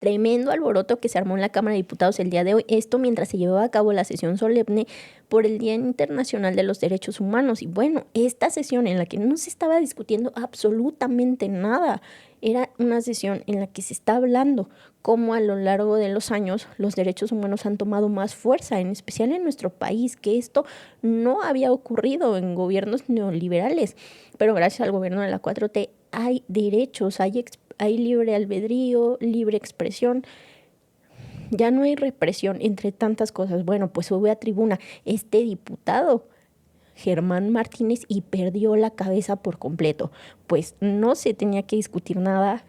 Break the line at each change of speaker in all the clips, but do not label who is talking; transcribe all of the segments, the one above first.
Tremendo alboroto que se armó en la Cámara de Diputados el día de hoy, esto mientras se llevaba a cabo la sesión solemne por el Día Internacional de los Derechos Humanos. Y bueno, esta sesión en la que no se estaba discutiendo absolutamente nada, era una sesión en la que se está hablando cómo a lo largo de los años los derechos humanos han tomado más fuerza, en especial en nuestro país, que esto no había ocurrido en gobiernos neoliberales, pero gracias al gobierno de la 4T hay derechos, hay libre albedrío, libre expresión, ya no hay represión, entre tantas cosas. Bueno, pues sube a tribuna este diputado, Germán Martínez, y perdió la cabeza por completo. Pues no se tenía que discutir nada,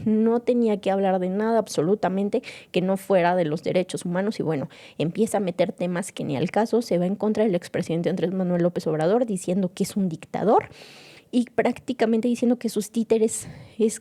no tenía que hablar de nada absolutamente que no fuera de los derechos humanos y bueno, empieza a meter temas que ni al caso, se va en contra del expresidente Andrés Manuel López Obrador diciendo que es un dictador y prácticamente diciendo que su títere es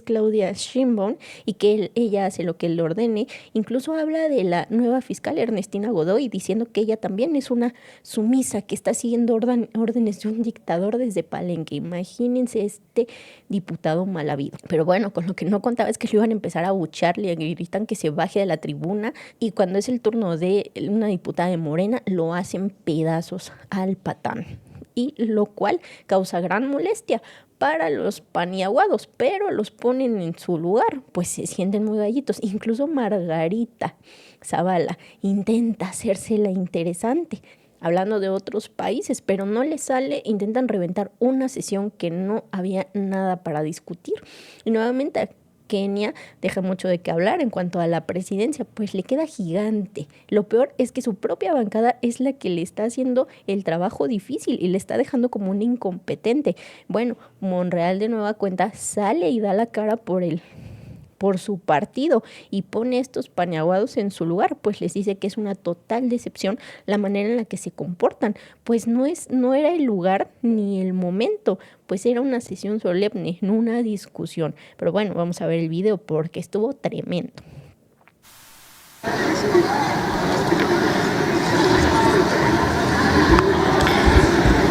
Claudia Sheinbaum y que ella hace lo que él le ordene. Incluso habla de la nueva fiscal Ernestina Godoy diciendo que ella también es una sumisa, que está siguiendo órdenes de un dictador desde Palenque. Imagínense este diputado mal habido. Pero bueno, con lo que no contaba es que lo iban a empezar a abuchear, le gritan que se baje de la tribuna y cuando es el turno de una diputada de Morena lo hacen pedazos al patán. Y lo cual causa gran molestia para los paniaguados, pero los ponen en su lugar, pues se sienten muy gallitos. Incluso Margarita Zavala intenta hacerse la interesante, hablando de otros países, pero no le sale, intentan reventar una sesión que no había nada para discutir. Y nuevamente Kenia deja mucho de qué hablar en cuanto a la presidencia, pues le queda gigante. Lo peor es que su propia bancada es la que le está haciendo el trabajo difícil y le está dejando como un incompetente. Bueno, Monreal de nueva cuenta sale y da la cara por su partido y pone a estos pañaguados en su lugar, pues les dice que es una total decepción la manera en la que se comportan, pues no era el lugar ni el momento, pues era una sesión solemne, no una discusión. Pero bueno, vamos a ver el video porque estuvo tremendo.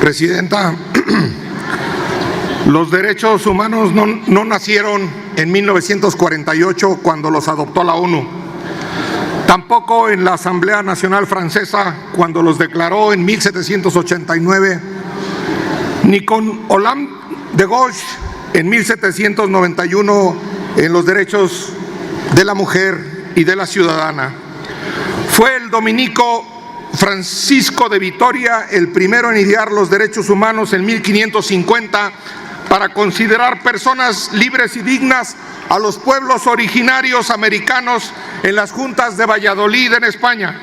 Presidenta, los derechos humanos no nacieron en 1948 cuando los adoptó la ONU, tampoco en la Asamblea Nacional Francesa cuando los declaró en 1789, ni con Olympe de Gouges en 1791 en los derechos de la mujer y de la ciudadana. Fue el dominico Francisco de Vitoria el primero en idear los derechos humanos en 1550 para considerar personas libres y dignas a los pueblos originarios americanos en las juntas de Valladolid, en España.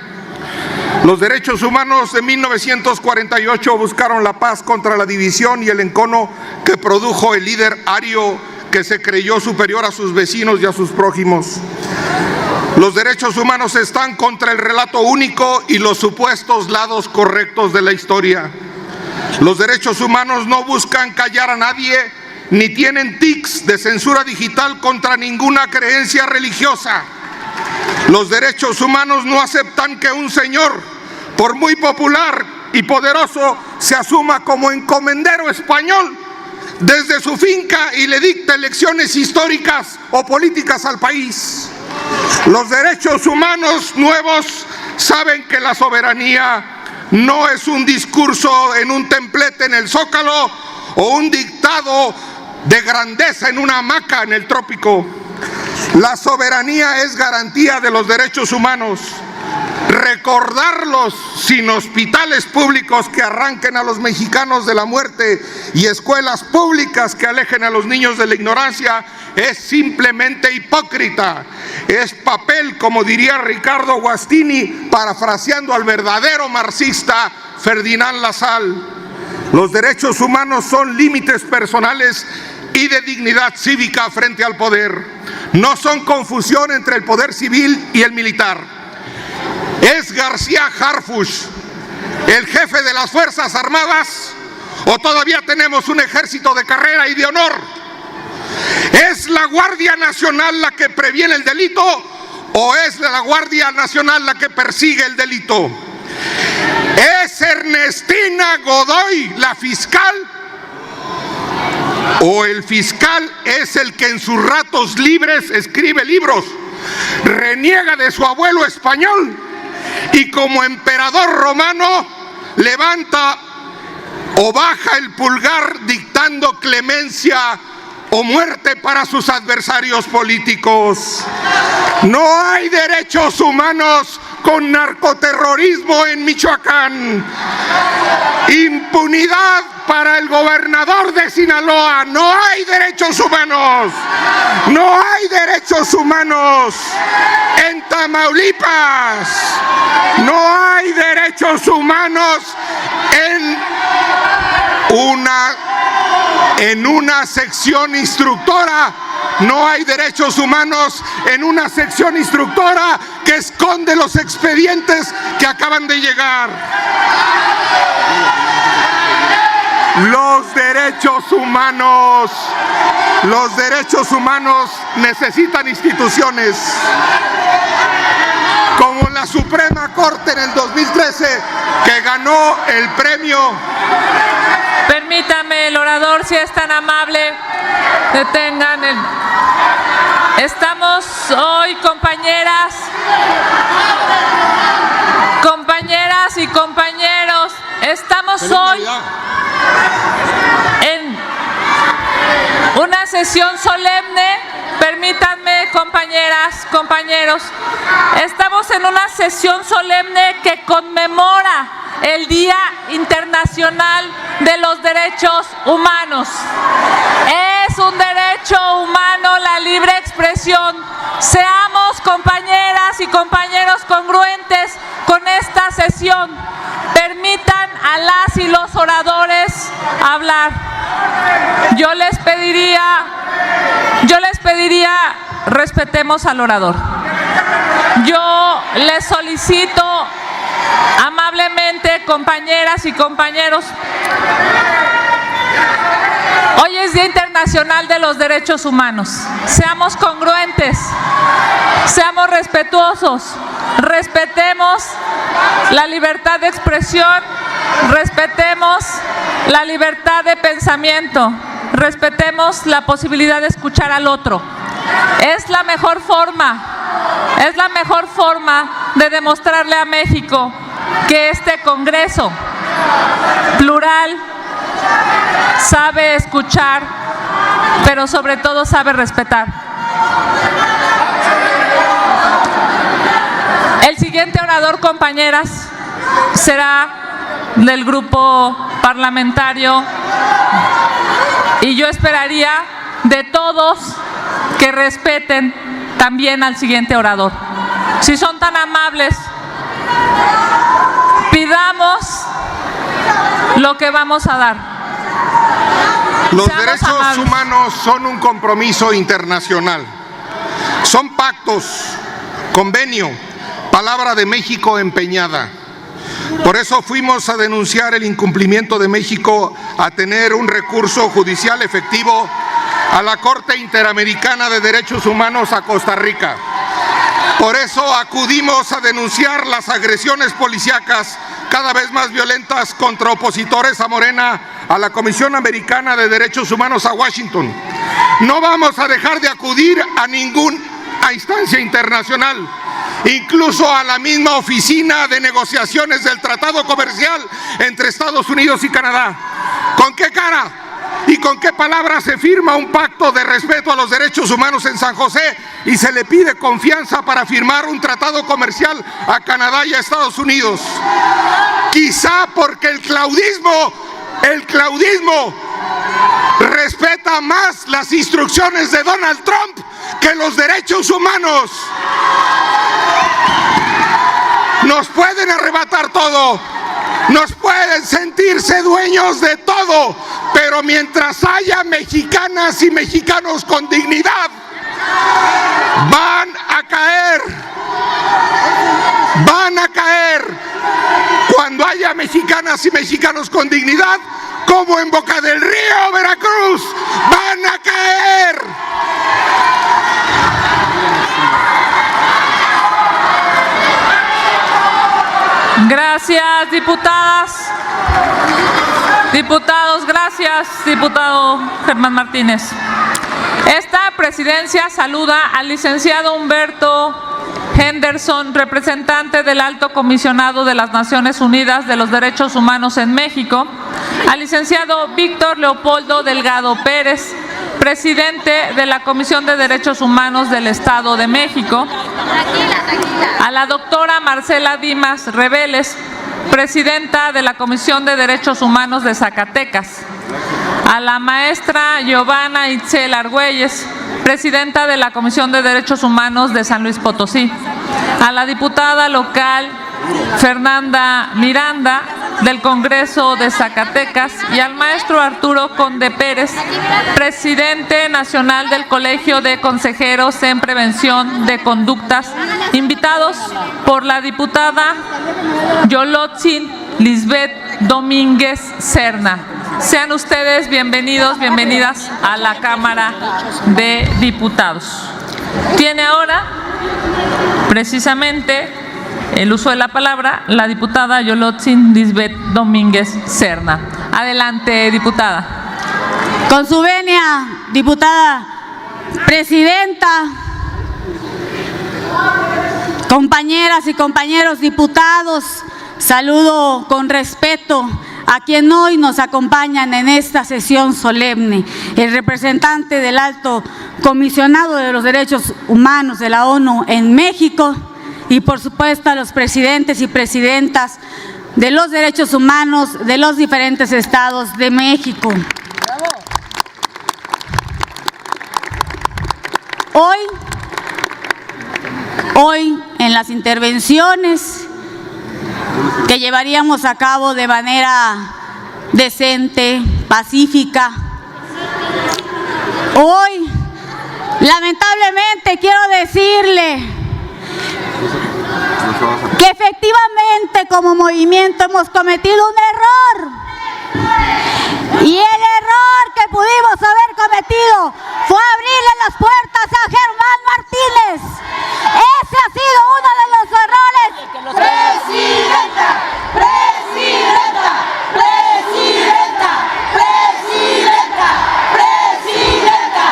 Los derechos humanos de 1948 buscaron la paz contra la división y el encono que produjo el líder ario que se creyó superior a sus vecinos y a sus prójimos. Los derechos humanos están contra el relato único y los supuestos lados correctos de la historia. Los derechos humanos no buscan callar a nadie, ni tienen tics de censura digital contra ninguna creencia religiosa. Los derechos humanos no aceptan que un señor, por muy popular y poderoso, se asuma como encomendero español desde su finca y le dicte lecciones históricas o políticas al país. Los derechos humanos nuevos saben que la soberanía no es un discurso en un templete en el Zócalo o un dictado de grandeza en una hamaca en el trópico. La soberanía es garantía de los derechos humanos. Recordarlos sin hospitales públicos que arranquen a los mexicanos de la muerte y escuelas públicas que alejen a los niños de la ignorancia es simplemente hipócrita. Es papel, como diría Ricardo Guastini, parafraseando al verdadero marxista Ferdinand Lassalle. Los derechos humanos son límites personales y de dignidad cívica frente al poder. No son confusión entre el poder civil y el militar. ¿Es García Harfuch el jefe de las Fuerzas Armadas o todavía tenemos un ejército de carrera y de honor? ¿Es la Guardia Nacional la que previene el delito o es la Guardia Nacional la que persigue el delito? ¿Es Ernestina Godoy la fiscal O el fiscal es el que en sus ratos libres escribe libros, reniega de su abuelo español y como emperador romano levanta o baja el pulgar dictando clemencia o muerte para sus adversarios políticos. No hay derechos humanos con narcoterrorismo en Michoacán. Impunidad para el gobernador de Sinaloa. No hay derechos humanos. No hay derechos humanos en Tamaulipas. No hay derechos humanos en una sección instructora. No hay derechos humanos en una sección instructora que esconde los expedientes que acaban de llegar. Los derechos humanos necesitan instituciones como la Suprema Corte en el 2013, que ganó el premio.
Permítame, el orador, si es tan amable, detengan el... Estamos hoy, compañeras y compañeros, estamos hoy en una sesión solemne. Permítanme, compañeras, compañeros, estamos en una sesión solemne que conmemora el Día Internacional de los Derechos Humanos. Es un derecho humano la libre expresión. Seamos, compañeras y compañeros, congruentes con esta sesión. Permitan a las y los oradores hablar. Yo les pediría, respetemos al orador. Yo les solicito amablemente, compañeras y compañeros, hoy es Día Internacional de los Derechos Humanos. Seamos congruentes, seamos respetuosos, respetemos la libertad de expresión, respetemos la libertad de pensamiento, respetemos la posibilidad de escuchar al otro. Es la mejor forma de demostrarle a México que este Congreso plural sabe escuchar, pero sobre todo sabe respetar. El siguiente orador, compañeras, será del grupo parlamentario y yo esperaría de todos que respeten también al siguiente orador. Si son tan amables, pidamos lo que vamos a dar.
Los derechos humanos son un compromiso internacional. Son pactos, convenio, palabra de México empeñada. Por eso fuimos a denunciar el incumplimiento de México a tener un recurso judicial efectivo a la Corte Interamericana de Derechos Humanos a Costa Rica. Por eso acudimos a denunciar las agresiones policíacas cada vez más violentas contra opositores a Morena a la Comisión Americana de Derechos Humanos a Washington. No vamos a dejar de acudir a ninguna instancia internacional, incluso a la misma oficina de negociaciones del Tratado Comercial entre Estados Unidos y Canadá. ¿Con qué cara y con qué palabras se firma un pacto de respeto a los derechos humanos en San José y se le pide confianza para firmar un tratado comercial a Canadá y a Estados Unidos? Quizá porque el claudismo respeta más las instrucciones de Donald Trump que los derechos humanos. Nos pueden arrebatar todo, nos pueden sentirse dueños de todo, pero mientras haya mexicanas y mexicanos con dignidad, van a caer. Cuando haya mexicanas y mexicanos con dignidad, como en Boca del Río, Veracruz, van a caer.
Gracias, diputadas, diputados, gracias. Gracias, diputado Germán Martínez. Esta presidencia saluda al licenciado Humberto Henderson, representante del Alto Comisionado de las Naciones Unidas de los Derechos Humanos en México, al licenciado Víctor Leopoldo Delgado Pérez, presidente de la Comisión de Derechos Humanos del Estado de México, a la doctora Marcela Dimas Reveles, presidenta de la Comisión de Derechos Humanos de Zacatecas, a la maestra Giovanna Itzel Argüelles, presidenta de la Comisión de Derechos Humanos de San Luis Potosí, a la diputada local Fernanda Miranda del Congreso de Zacatecas y al maestro Arturo Conde Pérez, presidente nacional del Colegio de Consejeros en Prevención de Conductas, invitados por la diputada Yolotzin Lisbeth Domínguez Serna. Sean ustedes bienvenidos, bienvenidas a la Cámara de Diputados. Tiene ahora precisamente el uso de la palabra la diputada Yolotzin Lisbeth Domínguez Serna. Adelante, diputada.
Con su venia, diputada presidenta, compañeras y compañeros diputados, saludo con respeto a quien hoy nos acompañan en esta sesión solemne, el representante del Alto Comisionado de los Derechos Humanos de la ONU en México y por supuesto a los presidentes y presidentas de los derechos humanos de los diferentes estados de México. Hoy en las intervenciones que llevaríamos a cabo de manera decente, pacífica, hoy lamentablemente quiero decirle que efectivamente como movimiento hemos cometido un error. Y el error que pudimos haber cometido fue abrirle las puertas a Germán Martínez. Ese ha sido uno de los errores.
Presidenta, presidenta, presidenta, presidenta, presidenta,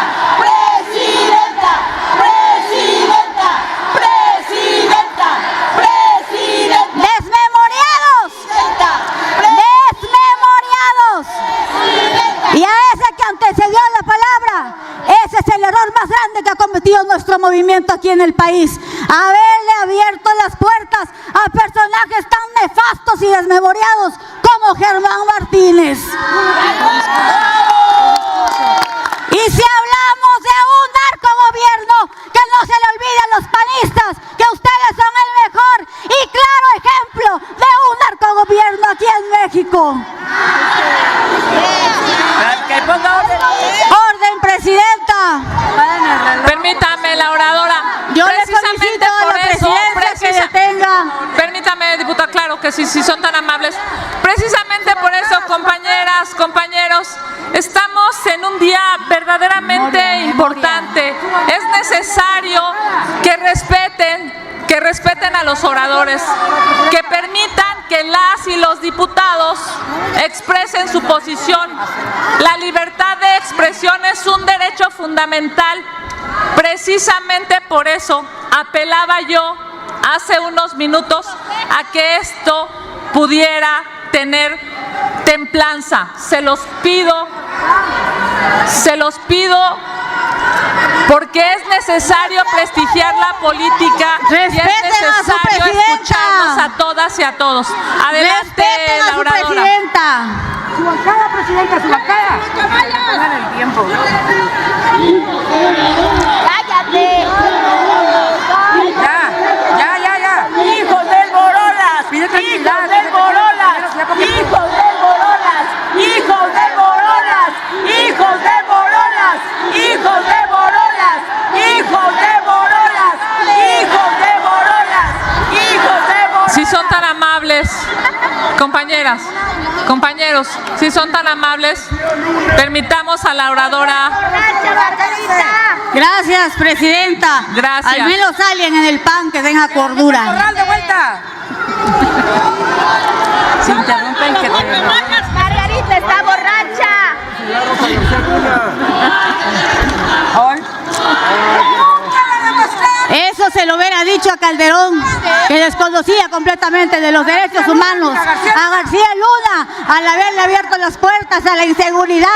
presidenta, presidenta, presidenta, presidenta.
Desmemoriados. Desmemoriados. Y a ese que antecedió la palabra, ese es el error más grande que ha cometido nuestro movimiento aquí en el país. Haberle abierto las puertas a personajes tan nefastos y desmemoriados como Germán Martínez. Y si hablamos de un narcogobierno, que no se le olvide a los panistas que ustedes son el mejor y claro ejemplo de un narcogobierno aquí en México. Orden, presidenta.
Permítame, la oradora.
Yo le solicito a la presidencia que detenga.
Permítame, diputada, claro que sí, si son tan amables. Precisamente por eso, compañeras, compañeros, estamos en un día verdaderamente importante. Es necesario que respeten a los oradores, que permitan que las y los diputados expresen su posición. La libertad de expresión es un derecho fundamental. Precisamente por eso apelaba yo hace unos minutos a que esto pudiera tener templanza. Se los pido porque es necesario prestigiar la política y es necesario escucharnos a todas y a todos. Adelante, la oradora.
Presidenta.
Su bancada, presidenta, su bancada. El tiempo.
¡Cállate!
Ya.
¡Hijos del Borolas!
Pide tranquilidad.
¡Hijos del Borolas! ¡Hijos del Borolas! ¡Hijos del Borolas! ¡Hijos de Borolas! ¡Hijos de Borolas! ¡Hijos de Borolas! ¡Hijos de Borolas! ¡Hijos de Borolas!
Si son tan amables, compañeras, compañeros, si son tan amables, permitamos a la oradora.
Gracias, presidenta.
Gracias.
Al menos alguien en el PAN que tenga cordura.
¡Corral de vuelta!
Se interrumpen que te...
Margarita está borracha.
Eso se lo hubiera dicho a Calderón, que desconocía completamente de los derechos humanos. A García Luna, al haberle abierto las puertas a la inseguridad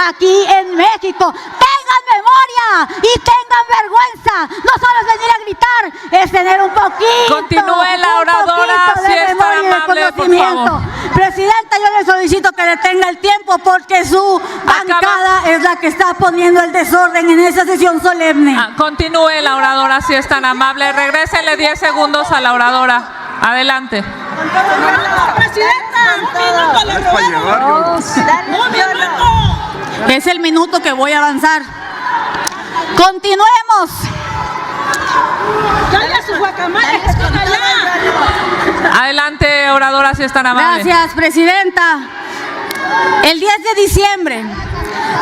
aquí en México. Tengan memoria y tengan vergüenza. No solo es venir a gritar, es tener un poquito.
Continúe la oradora, si es tan amable, por favor.
Presidenta, yo le solicito que detenga el tiempo porque su bancada es la que está poniendo el desorden en esa sesión solemne.
Continúe la oradora, si es tan amable. Regrésenle 10 segundos a la oradora. Adelante.
Presidenta, un minuto le
Es el minuto que voy a avanzar. Continuemos.
Adelante, oradora, si es tan amable.
Gracias, presidenta. El 10 de diciembre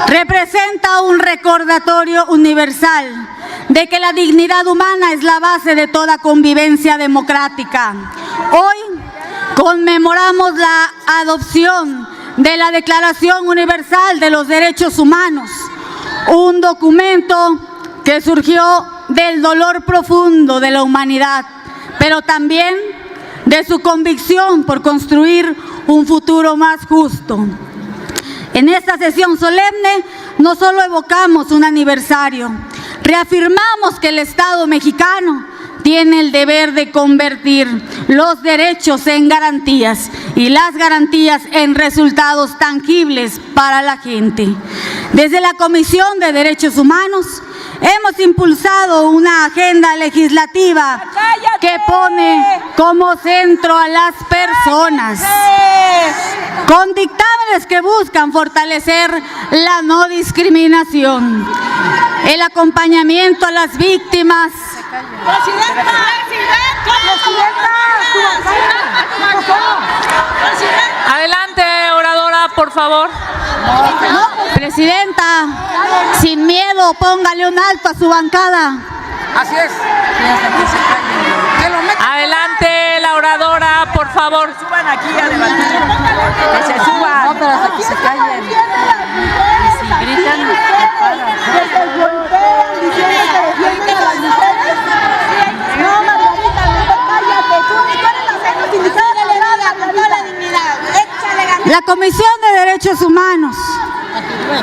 representa un recordatorio universal de que la dignidad humana es la base de toda convivencia democrática. Hoy conmemoramos la adopción de la Declaración Universal de los Derechos Humanos, un documento que surgió del dolor profundo de la humanidad, pero también de su convicción por construir un futuro más justo. En esta sesión solemne no solo evocamos un aniversario, reafirmamos que el Estado mexicano tiene el deber de convertir los derechos en garantías y las garantías en resultados tangibles para la gente. Desde la Comisión de Derechos Humanos hemos impulsado una agenda legislativa que pone como centro a las personas, con dictámenes que buscan fortalecer la no discriminación, el acompañamiento a las víctimas.
Adelante, oradora, por favor.
Presidenta, sin miedo, póngale un alto a su bancada.
Así es.
Adelante, la oradora, por favor.
Suban aquí a debatir. Que se suban. No, pero hasta que se callen. Y si gritan, se paran. Que se golpean diciendo que defienden a las mujeres. No, Margarita, mejor cállate. Tú eres la menos indicada de la dignidad. Échale ganas.
La Comisión de Derechos Humanos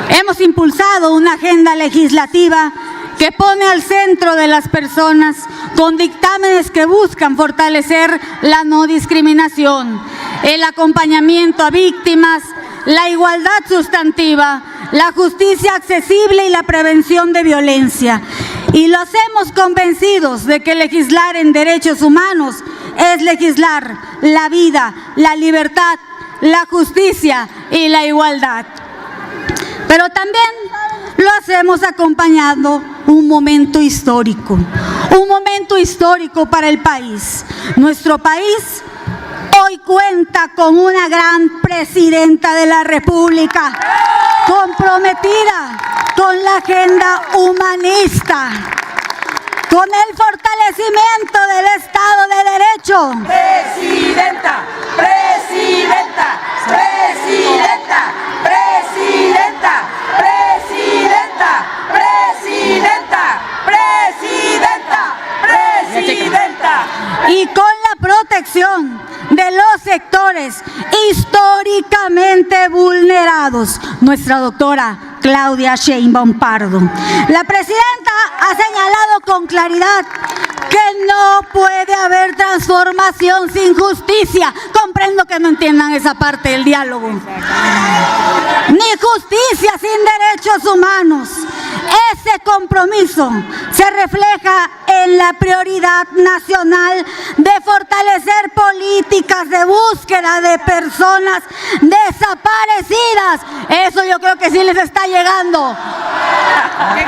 hemos impulsado una agenda legislativa que pone al centro de las personas con dictámenes que buscan fortalecer la no discriminación, el acompañamiento a víctimas, la igualdad sustantiva, la justicia accesible y la prevención de violencia. Y lo hacemos convencidos de que legislar en derechos humanos es legislar la vida, la libertad, la justicia y la igualdad. Pero también lo hacemos acompañando un momento histórico para el país. Nuestro país hoy cuenta con una gran presidenta de la República, comprometida con la agenda humanista, con el fortalecimiento del Estado de Derecho.
Presidenta, presidenta, presidenta, presidenta, presidenta, presidenta, presidenta, presidenta.
Y con la protección de los sectores históricamente vulnerados, nuestra doctora Claudia Sheinbaum Pardo. La presidenta ha señalado con claridad que no puede haber transformación sin justicia. Comprendo que no entiendan esa parte del diálogo. Ni justicia sin derechos humanos. Ese compromiso se refleja en la prioridad nacional de fortalecer políticas de búsqueda de personas desaparecidas. Eso yo creo que sí les está llegando.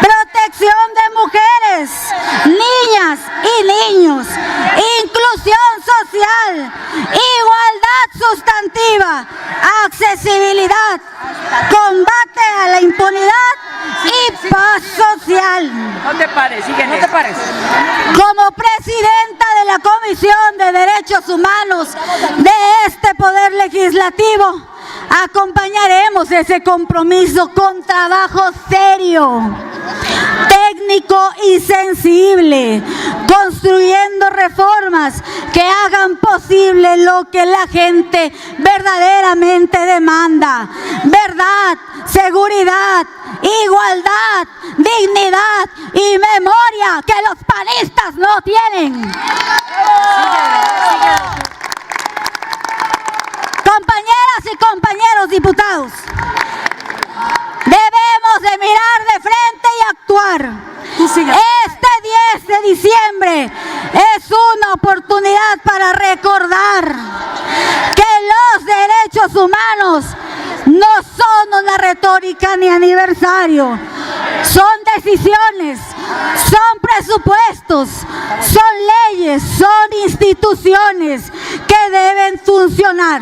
Protección de mujeres, niñas y niños, inclusión social, igualdad sustantiva, accesibilidad, combate a la impunidad y paz social.
No te pares, sigue, no te pares.
Como presidenta de la Comisión de Derechos Humanos de este Poder Legislativo, Acompañaremos ese compromiso con trabajo serio, técnico y sensible, construyendo reformas que hagan posible lo que la gente verdaderamente demanda: verdad, seguridad, igualdad, dignidad y memoria que los panistas no tienen. Compañeras y compañeros diputados, debemos de mirar de frente y actuar. Este 10 de diciembre es una oportunidad para recordar que los derechos humanos no son una retórica ni aniversario, son decisiones, son presupuestos, son leyes, son instituciones que deben funcionar,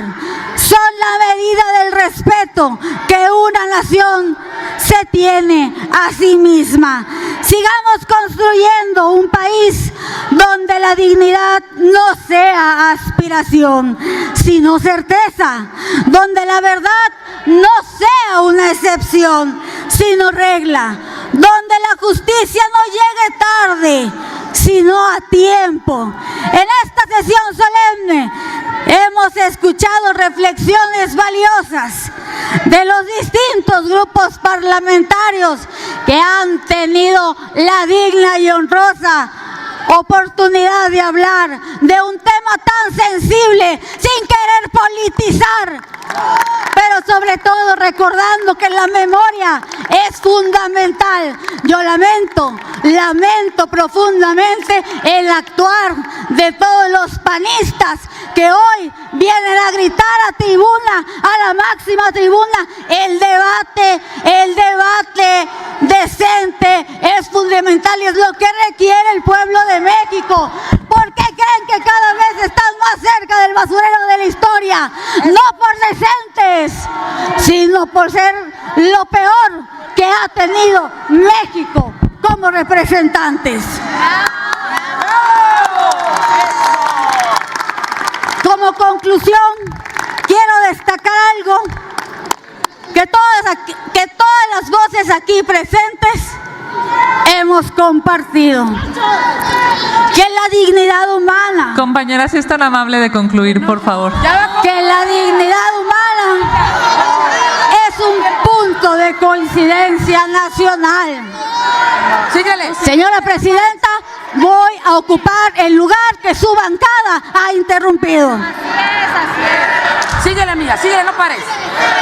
son la medida del respeto que una nación se tiene a sí misma. Sigamos construyendo un país donde la dignidad no sea aspiración, sino certeza, donde la verdad no sea una excepción, sino regla, donde la justicia no llegue tarde, sino a tiempo. En esta sesión solemne hemos escuchado reflexiones valiosas de los distintos grupos parlamentarios que han tenido la digna y honrosa oportunidad de hablar de un tema tan sensible sin querer politizar, pero sobre todo recordando que la memoria es fundamental. Yo lamento profundamente el actuar de todos los panistas que hoy vienen a gritar a la máxima tribuna, el debate decente es fundamental y es lo que requiere el pueblo de México. ¿Por qué creen que cada vez están más cerca del basurero de la historia? No por decentes, sino por ser lo peor que ha tenido México como representantes. Como conclusión, quiero destacar algo que todas las voces aquí presentes hemos compartido: que la dignidad humana.
Compañera, si es tan amable de concluir, por favor.
Que la dignidad humana es un punto de coincidencia nacional.
Síguele.
Señora presidenta, voy a ocupar el lugar que su bancada ha interrumpido.
Síguele, amiga, síguele, no pares.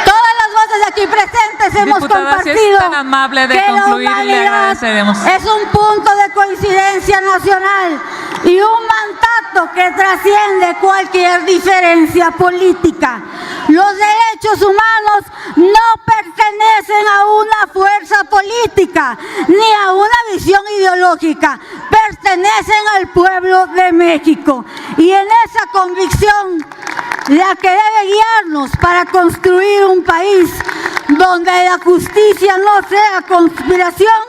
Todas las voces aquí presentes hemos
Diputada, si es
compartido
tan amable de
que la
concluir, le
humanidad
agradeceremos.
es un punto de coincidencia nacional y un mandato que trasciende cualquier diferencia política. Los derechos humanos no pertenecen a una fuerza política ni a una visión ideológica, pertenecen al pueblo de México. Y en esa convicción, la que debe guiarnos para construir un país donde la justicia no sea conspiración,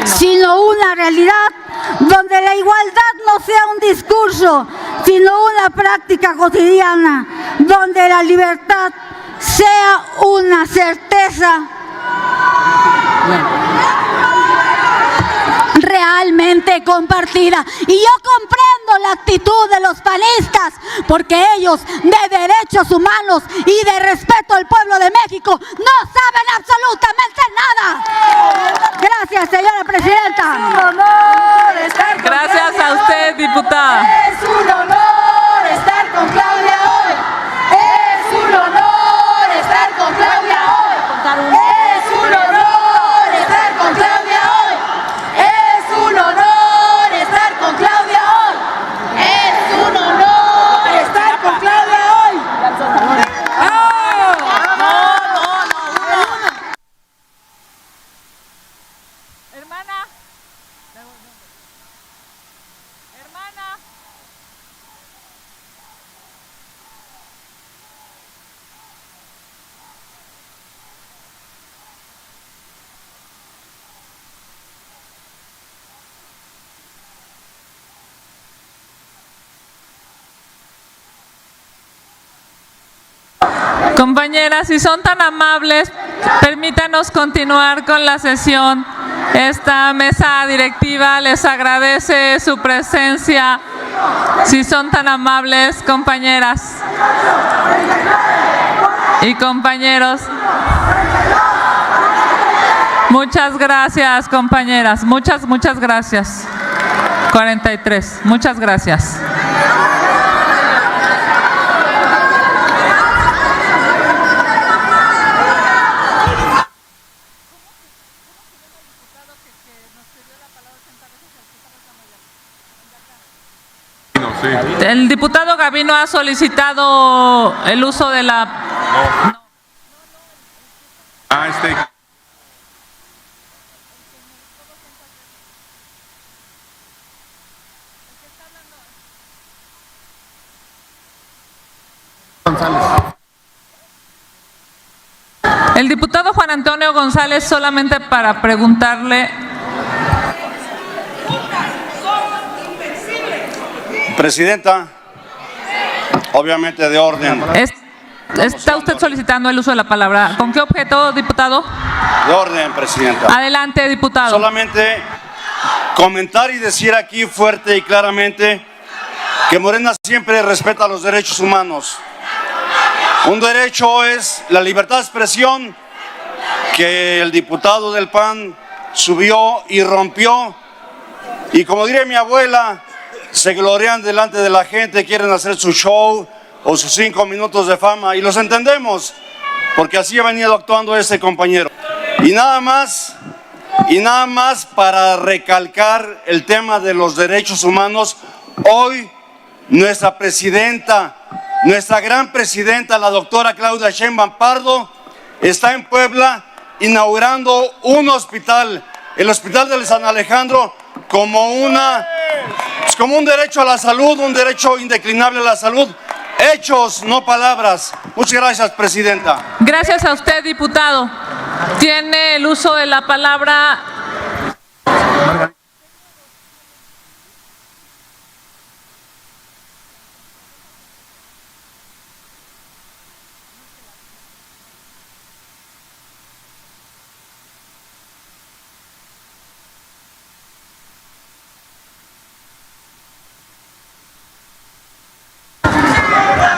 sino una realidad, donde la igualdad no sea un discurso, sino una práctica cotidiana, donde la libertad sea una certeza realmente compartida. Y yo comprendo la actitud de los panistas, porque ellos de derechos humanos y de respeto al pueblo de México no saben absolutamente nada. Gracias, señora presidenta.
Gracias a usted, diputada.
Es un honor estar con Claudia hoy. Es un honor estar con Claudia hoy. Es un honor estar con Claudia hoy. Es un honor estar con Claudia hoy. Es un honor estar con Claudia hoy.
Hermana. Hermana. Compañeras, si son tan amables, permítanos continuar con la sesión. Esta mesa directiva les agradece su presencia. Si son tan amables, compañeras y compañeros. Muchas gracias, compañeras. Muchas gracias. 43. Muchas gracias. El diputado Gavino ha solicitado el uso de la... El diputado Juan Antonio González, solamente para preguntarle.
Presidenta, obviamente de orden.
¿Está usted solicitando el uso de la palabra? ¿Con qué objeto, diputado?
De orden, Presidenta.
Adelante, diputado.
Solamente comentar y decir aquí fuerte y claramente que Morena siempre respeta los derechos humanos. Un derecho es la libertad de expresión, que el diputado del PAN subió y rompió. Y como diría mi abuela, se glorian delante de la gente, quieren hacer su show o sus 5 minutos de fama, y los entendemos, porque así ha venido actuando este compañero. Y nada más para recalcar el tema de los derechos humanos, hoy nuestra presidenta, nuestra gran presidenta, la doctora Claudia Sheinbaum Pardo, está en Puebla inaugurando un hospital, el Hospital de San Alejandro, como un derecho a la salud, un derecho indeclinable a la salud. Hechos, no palabras. Muchas gracias, presidenta.
Gracias a usted, diputado. Tiene el uso de la palabra.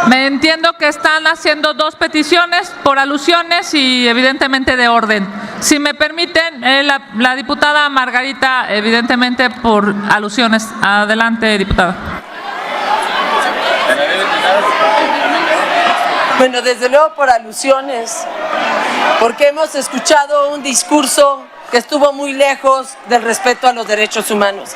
Me entiendo que están haciendo 2 peticiones por alusiones y evidentemente de orden. Si me permiten, la diputada Margarita, evidentemente por alusiones. Adelante, diputada.
Bueno, desde luego por alusiones, porque hemos escuchado un discurso que estuvo muy lejos del respeto a los derechos humanos.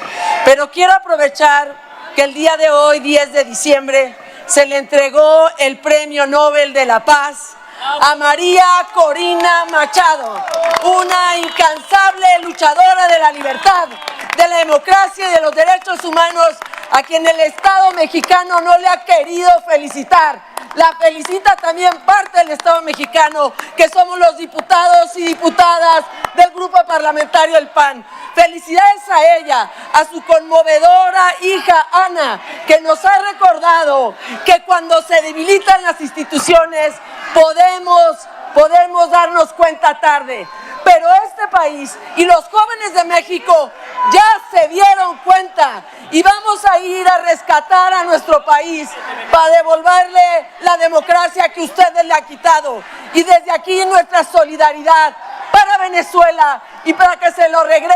Pero quiero aprovechar que el día de hoy, 10 de diciembre, se le entregó el Premio Nobel de la Paz a María Corina Machado, una incansable luchadora de la libertad, de la democracia y de los derechos humanos, a quien el Estado mexicano no le ha querido felicitar. La felicita también parte del Estado mexicano, que somos los diputados y diputadas del Grupo Parlamentario del PAN. Felicidades a ella, a su conmovedora hija Ana, que nos ha recordado que cuando se debilitan las instituciones podemos darnos cuenta tarde. Pero este país y los jóvenes de México ya se dieron cuenta y vamos a ir a rescatar a nuestro país para devolverle la democracia que ustedes le han quitado. Y desde aquí nuestra solidaridad para Venezuela y para que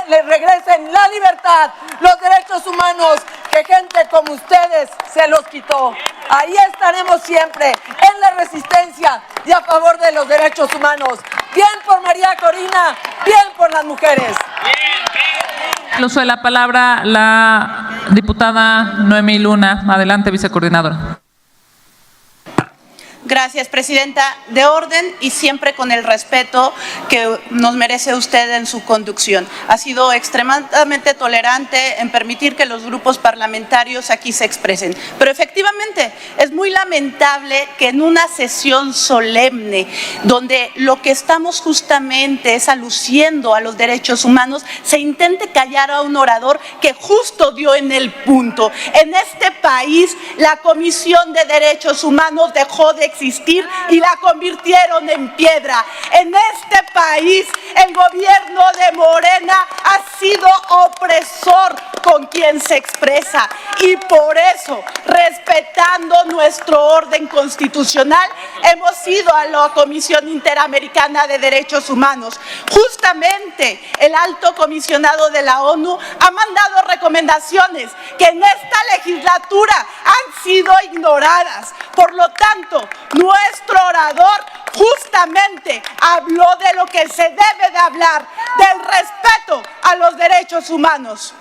le regresen la libertad, los derechos humanos que gente como ustedes se los quitó. Ahí estaremos siempre en la resistencia y a favor de los derechos humanos. Bien por María Corina, bien por las mujeres.
El uso de la palabra la diputada Noemí Luna. Adelante, vicecoordinadora.
Gracias, presidenta. De orden y siempre con el respeto que nos merece usted en su conducción. Ha sido extremadamente tolerante en permitir que los grupos parlamentarios aquí se expresen. Pero efectivamente es muy lamentable que en una sesión solemne, donde lo que estamos justamente es aluciendo a los derechos humanos, se intente callar a un orador que justo dio en el punto. En este país, la Comisión de Derechos Humanos dejó de existir y la convirtieron en piedra. En este país el gobierno de Morena ha sido opresor con quien se expresa y por eso, respetando nuestro orden constitucional, hemos ido a la Comisión Interamericana de Derechos Humanos. Justamente el alto comisionado de la ONU ha mandado recomendaciones que en esta legislatura han sido ignoradas. Por lo tanto, nuestro orador justamente habló de lo que se debe de hablar, del respeto a los derechos humanos.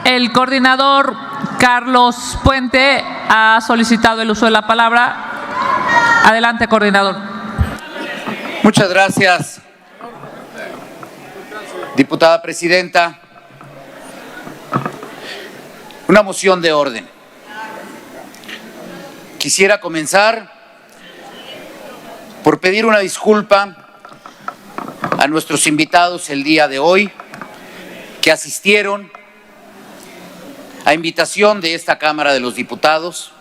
El coordinador Carlos Puente ha solicitado el uso de la palabra. Adelante, coordinador.
Muchas gracias, diputada presidenta. Una moción de orden. Quisiera comenzar por pedir una disculpa a nuestros invitados el día de hoy que asistieron a invitación de esta Cámara de los Diputados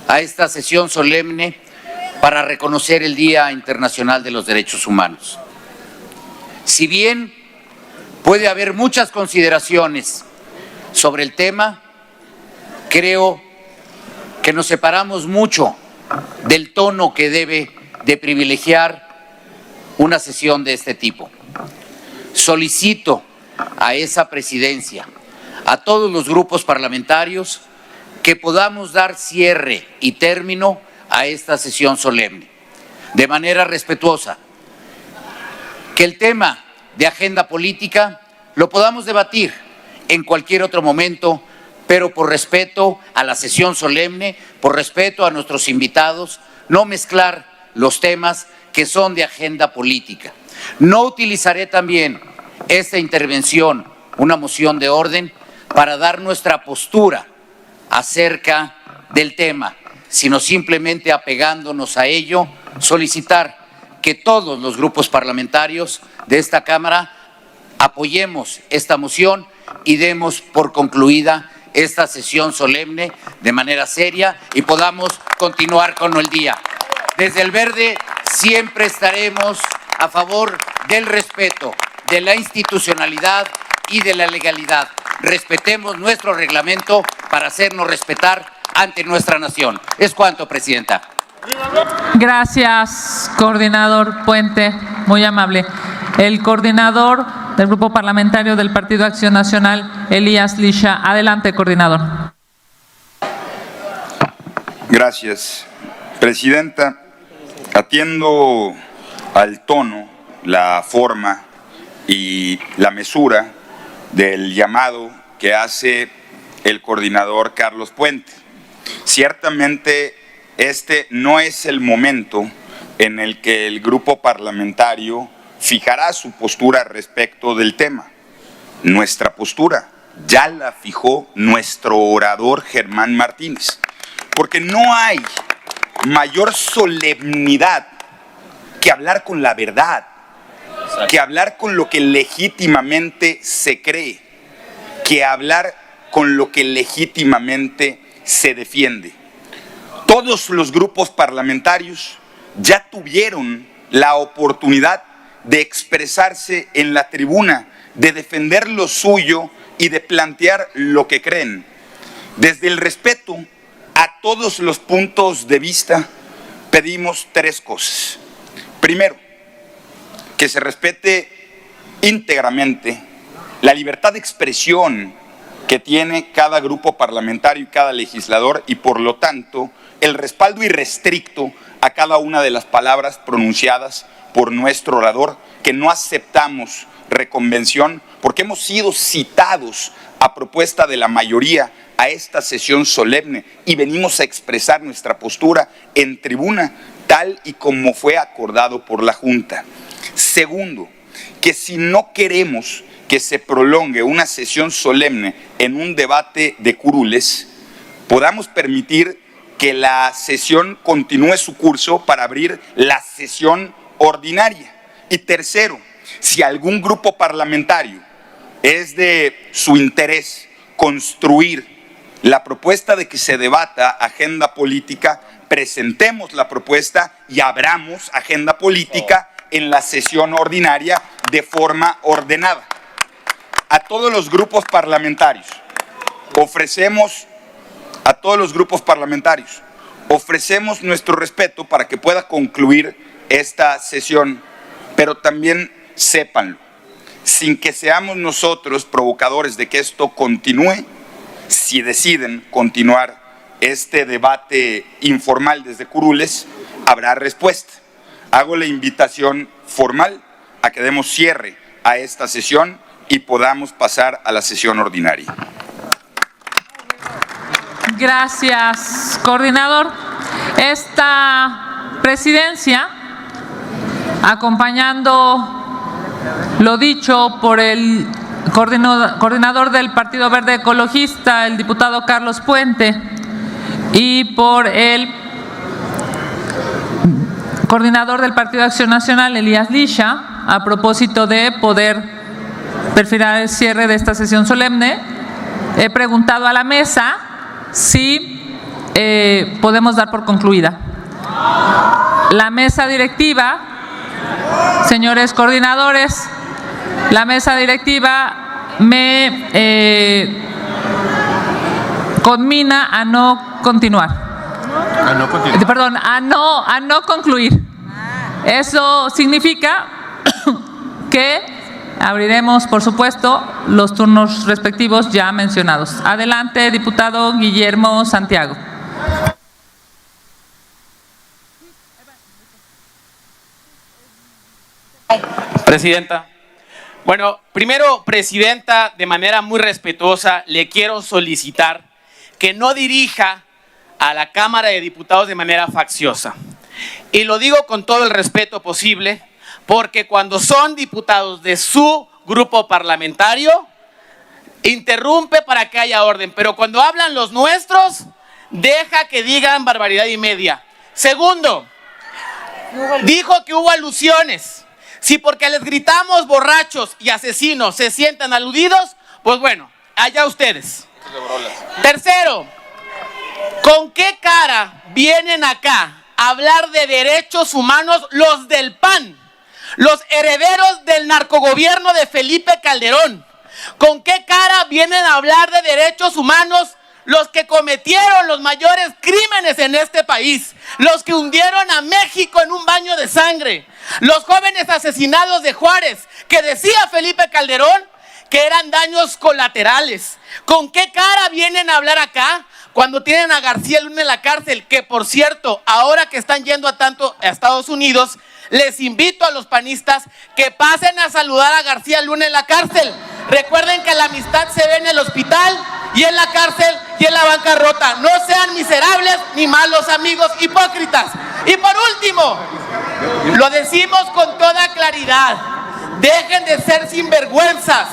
a esta sesión solemne para reconocer el Día Internacional de los Derechos Humanos. Si bien puede haber muchas consideraciones sobre el tema, creo que nos separamos mucho del tono que debe de privilegiar una sesión de este tipo. Solicito a esa presidencia, a todos los grupos parlamentarios, que podamos dar cierre y término a esta sesión solemne, de manera respetuosa, que el tema de agenda política lo podamos debatir en cualquier otro momento, pero por respeto a la sesión solemne, por respeto a nuestros invitados, no mezclar los temas que son de agenda política. No utilizaré también esta intervención, una moción de orden, para dar nuestra postura acerca del tema, sino simplemente apegándonos a ello, solicitar que todos los grupos parlamentarios de esta Cámara apoyemos esta moción y demos por concluida esta sesión solemne de manera seria y podamos continuar con el día. Desde el Verde siempre estaremos a favor del respeto, de la institucionalidad y de la legalidad. Respetemos nuestro reglamento para hacernos respetar ante nuestra nación. Es cuanto, presidenta.
Gracias, coordinador Puente, muy amable. El coordinador del Grupo Parlamentario del Partido Acción Nacional, Elías Lisha. Adelante, coordinador.
Gracias, presidenta. Atiendo al tono, la forma y la mesura del llamado que hace el coordinador Carlos Puente. Ciertamente este no es el momento en el que el grupo parlamentario fijará su postura respecto del tema. Nuestra postura ya la fijó nuestro orador Germán Martínez, porque no hay mayor solemnidad que hablar con la verdad, que hablar con lo que legítimamente se cree, que hablar con lo que legítimamente se defiende. Todos los grupos parlamentarios ya tuvieron la oportunidad de expresarse en la tribuna, de defender lo suyo y de plantear lo que creen. Desde el respeto a todos los puntos de vista, pedimos tres cosas. Primero, que se respete íntegramente la libertad de expresión que tiene cada grupo parlamentario y cada legislador y por lo tanto el respaldo irrestricto a cada una de las palabras pronunciadas por nuestro orador, que no aceptamos reconvención porque hemos sido citados a propuesta de la mayoría a esta sesión solemne y venimos a expresar nuestra postura en tribuna tal y como fue acordado por la Junta. Segundo, que si no queremos que se prolongue una sesión solemne en un debate de curules, podamos permitir que la sesión continúe su curso para abrir la sesión ordinaria. Y tercero, Si algún grupo parlamentario es de su interés construir la propuesta de que se debata agenda política, presentemos la propuesta y abramos agenda política en la sesión ordinaria de forma ordenada. A todos los grupos parlamentarios ofrecemos nuestro respeto para que pueda concluir esta sesión, pero también sépanlo, sin que seamos nosotros provocadores de que esto continúe. Si deciden continuar este debate informal desde curules, habrá respuesta. Hago la invitación formal a que demos cierre a esta sesión y podamos pasar a la sesión ordinaria.
Gracias, coordinador. Esta presidencia, acompañando lo dicho por el coordinador del Partido Verde Ecologista, el diputado Carlos Puente, y por el coordinador del Partido Acción Nacional, Elías Lisha, a propósito de poder perfilar el cierre de esta sesión solemne, he preguntado a la mesa si podemos dar por concluida. La mesa directiva, señores coordinadores, la mesa directiva me conmina a no continuar. Perdón, a no concluir. Eso significa que abriremos, por supuesto, los turnos respectivos ya mencionados. Adelante, diputado Guillermo Santiago.
Presidenta. Bueno, primero, Presidenta, de manera muy respetuosa, le quiero solicitar que no dirija a la Cámara de Diputados de manera facciosa. Y lo digo con todo el respeto posible, porque cuando son diputados de su grupo parlamentario, interrumpe para que haya orden, pero cuando hablan los nuestros, deja que digan barbaridad y media. Segundo, dijo que hubo alusiones. Si porque les gritamos borrachos y asesinos se sientan aludidos, pues bueno, allá ustedes. Tercero, ¿con qué cara vienen acá a hablar de derechos humanos los del PAN? Los herederos del narcogobierno de Felipe Calderón. ¿Con qué cara vienen a hablar de derechos humanos los que cometieron los mayores crímenes en este país? Los que hundieron a México en un baño de sangre. Los jóvenes asesinados de Juárez, que decía Felipe Calderón que eran daños colaterales. ¿Con qué cara vienen a hablar acá cuando tienen a García Luna en la cárcel? Que, por cierto, ahora que están yendo a Estados Unidos, les invito a los panistas que pasen a saludar a García Luna en la cárcel. Recuerden que la amistad se ve en el hospital y en la cárcel y en la bancarrota. No sean miserables ni malos amigos hipócritas. Y por último, lo decimos con toda claridad: dejen de ser sinvergüenzas,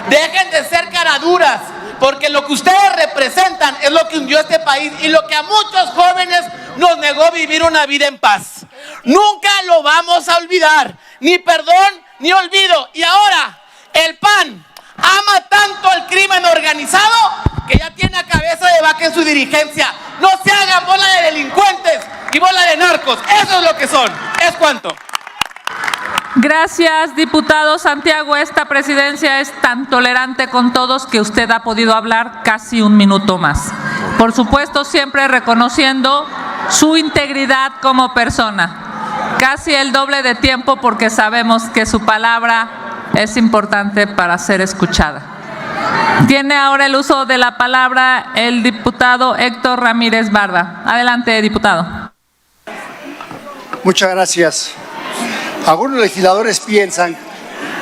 dejen de ser caraduras, porque lo que ustedes representan es lo que hundió este país y lo que a muchos jóvenes nos negó vivir una vida en paz. Nunca lo vamos a olvidar, ni perdón ni olvido. Y ahora el PAN ama tanto el crimen organizado que ya tiene a cabeza de vaca en su dirigencia. No se hagan bola de delincuentes y bola de narcos. Eso es lo que son. Es cuanto.
Gracias, diputado Santiago. Esta presidencia es tan tolerante con todos que usted ha podido hablar casi un minuto más. Por supuesto, siempre reconociendo su integridad como persona. Casi el doble de tiempo, porque sabemos que su palabra es importante para ser escuchada. Tiene ahora el uso de la palabra el diputado Héctor Ramírez Barda. Adelante, diputado.
Muchas gracias. Algunos legisladores piensan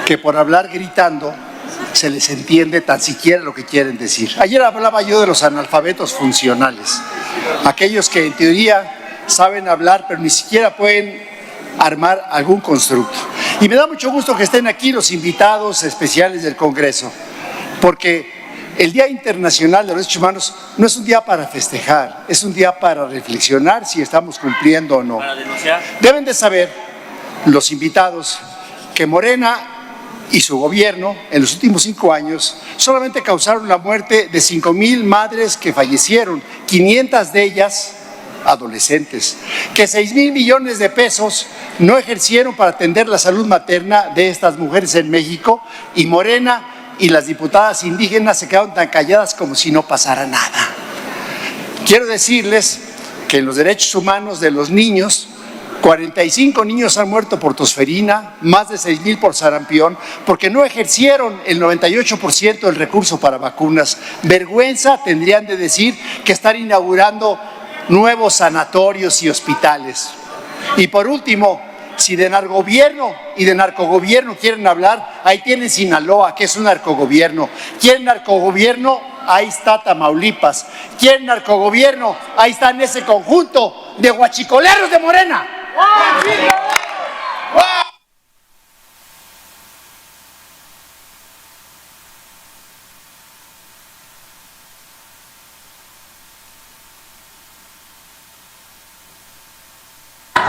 que por hablar gritando se les entiende tan siquiera lo que quieren decir. Ayer hablaba yo de los analfabetos funcionales, aquellos que en teoría saben hablar pero ni siquiera pueden armar algún constructo. Y me da mucho gusto que estén aquí los invitados especiales del Congreso, porque el Día Internacional de los Derechos Humanos no es un día para festejar, es un día para reflexionar si estamos cumpliendo o no.
Para denunciar.
Deben de saber los invitados que Morena y su gobierno, en los últimos 5 años, solamente causaron la muerte de 5,000 madres que fallecieron, 500 de ellas adolescentes, que 6,000 millones de pesos no ejercieron para atender la salud materna de estas mujeres en México, y Morena y las diputadas indígenas se quedaron tan calladas como si no pasara nada. Quiero decirles que en los derechos humanos de los niños, 45 niños han muerto por tosferina, más de 6,000 por sarampión, porque no ejercieron el 98% del recurso para vacunas. Vergüenza tendrían de decir que están inaugurando nuevos sanatorios y hospitales. Y por último, si de narcogobierno y de narcogobierno quieren hablar, ahí tienen Sinaloa, que es un narcogobierno. ¿Quieren narcogobierno? Ahí está Tamaulipas. ¿Quieren narcogobierno? Ahí está en ese conjunto de guachicoleros de Morena.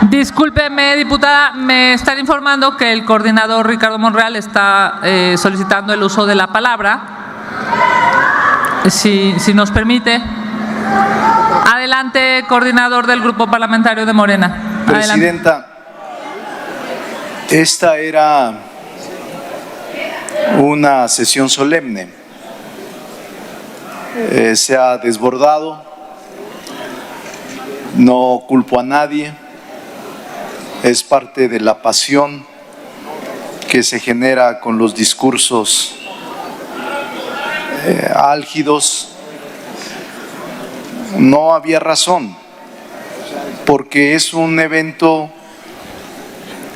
Discúlpeme, diputada, me están informando que el coordinador Ricardo Monreal está solicitando el uso de la palabra. Si nos permite. Adelante, coordinador del Grupo Parlamentario de Morena.
Presidenta, esta era una sesión solemne. Se ha desbordado. No culpo a nadie. Es parte de la pasión que se genera con los discursos álgidos. No había razón, porque es un evento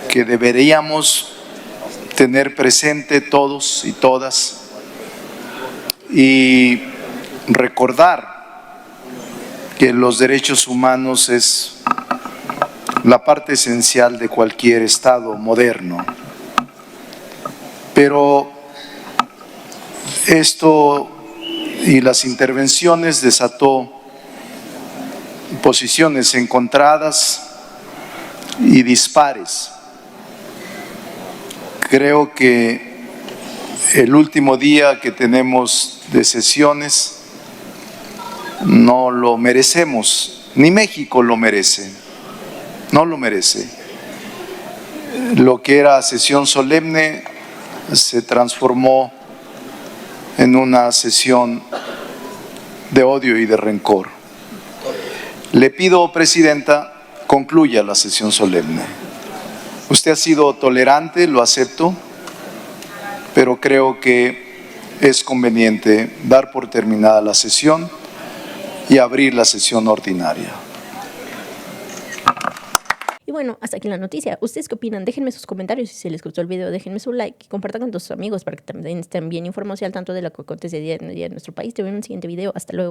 que deberíamos tener presente todos y todas y recordar que los derechos humanos es la parte esencial de cualquier Estado moderno. Pero esto y las intervenciones desató posiciones encontradas y dispares. Creo que el último día que tenemos de sesiones no lo merecemos, ni México lo merece, no lo merece. Lo que era sesión solemne se transformó en una sesión de odio y de rencor. Le pido, Presidenta, concluya la sesión solemne. Usted ha sido tolerante, lo acepto, pero creo que es conveniente dar por terminada la sesión y abrir la sesión ordinaria.
Y bueno, hasta aquí la noticia. ¿Ustedes qué opinan? Déjenme sus comentarios. Si les gustó el video, déjenme su like y compartan con sus amigos para que también estén bien informados al tanto de lo que acontece día en nuestro país. Te veo en un siguiente video. Hasta luego.